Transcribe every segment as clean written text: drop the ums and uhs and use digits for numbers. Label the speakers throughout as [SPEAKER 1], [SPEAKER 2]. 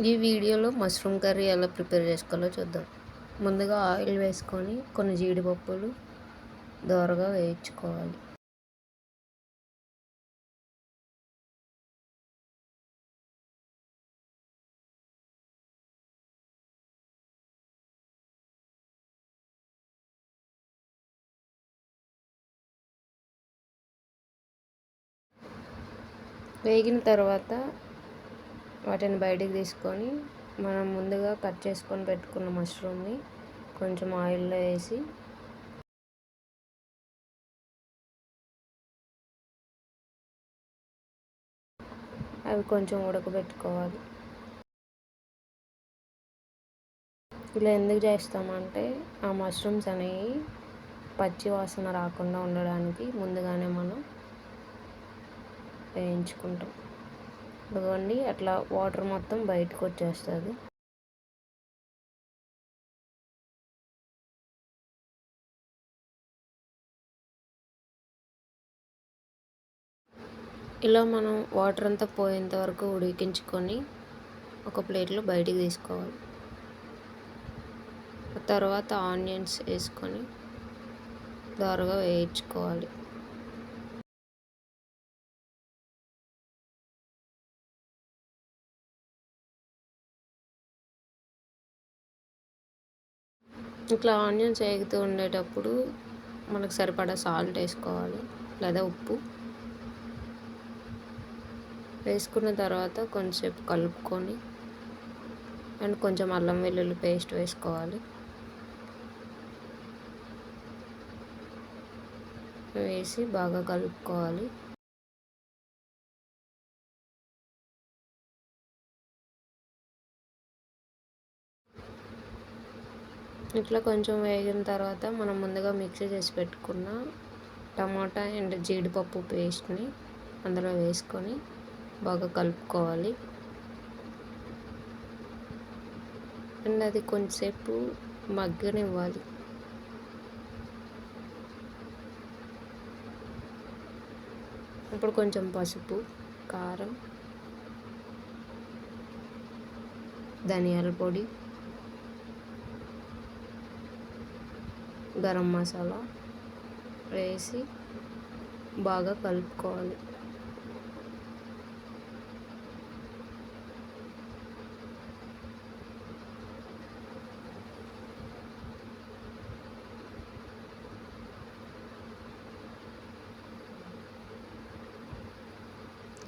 [SPEAKER 1] ఈ వీడియోలో mushroom curry ఎలా ప్రిపేర్ చేసుకోవాలో చూద్దాం. ముందుగా ఆయిల్ వేసుకొని కొన్ని జీడిపప్పులు దోరగా వేయించుకోవాలి. వేగిన తర్వాత వాటిని బయటికి తీసుకొని మనం ముందుగా కట్ చేసుకొని పెట్టుకున్న మష్రూమ్ని కొంచెం ఆయిల్లో వేసి అవి కొంచెం ఉడకబెట్టుకోవాలి. ఇలా ఎందుకు చేస్తామంటే ఆ మష్రూమ్స్ అనేవి పచ్చి వాసన రాకుండా ఉండడానికి ముందుగానే మనం వేయించుకుంటాం. ఇదిగోండి అట్లా వాటర్ మొత్తం బయటకు వచ్చేస్తుంది. ఇలా మనం వాటర్ అంతా పోయేంత వరకు ఉడికించుకొని ఒక ప్లేట్లో బయటికి తీసుకోవాలి. తర్వాత ఆనియన్స్ వేసుకొని దోరగా వేయించుకోవాలి. ఇట్లా ఆనియన్స్ వేగుతూ ఉండేటప్పుడు మనకు సరిపడా సాల్ట్ వేసుకోవాలి లేదా ఉప్పు వేసుకున్న తర్వాత కొంచెంసేపు కలుపుకొని అండ్ కొంచెం అల్లం వెల్లుల్లి పేస్ట్ వేసుకోవాలి. వేసి బాగా కలుపుకోవాలి. ఇట్లా కొంచెం వేగిన తర్వాత మనం ముందుగా మిక్సీ చేసి పెట్టుకున్న టమాటా అండ్ జీడిపప్పు పేస్ట్ని అందులో వేసుకొని బాగా కలుపుకోవాలి. అండ్ అది కొంచెంసేపు మగ్గనివ్వాలి. ఇప్పుడు కొంచెం పసుపు, కారం, ధనియాల పొడి, గరం మసాలా వేసి బాగా కలుపుకోవాలి.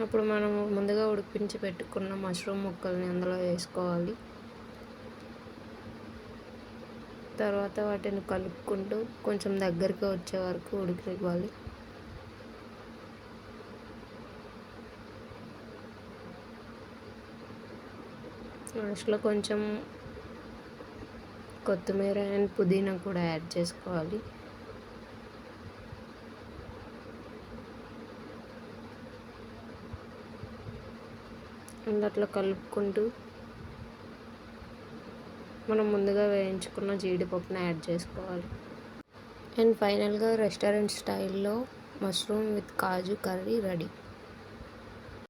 [SPEAKER 1] అప్పుడు మనం ముందుగా ఉడికించి పెట్టుకున్న మష్రూమ్ ముక్కల్ని అందులో వేసుకోవాలి. తర్వాత వాటిని కలుపుకుంటూ కొంచెం దగ్గరికి వచ్చే వరకు ఉడికివ్వాలి. లాస్ట్లో కొంచెం కొత్తిమీర అండ్ పుదీనా కూడా యాడ్ చేసుకోవాలి. అండ్ అట్లా కలుపుకుంటూ మనం ముందుగా వేయించుకున్న జీడిపప్పుని యాడ్ చేసుకోవాలి. అండ్ ఫైనల్గా రెస్టారెంట్ స్టైల్లో mushroom with kaju curry ready.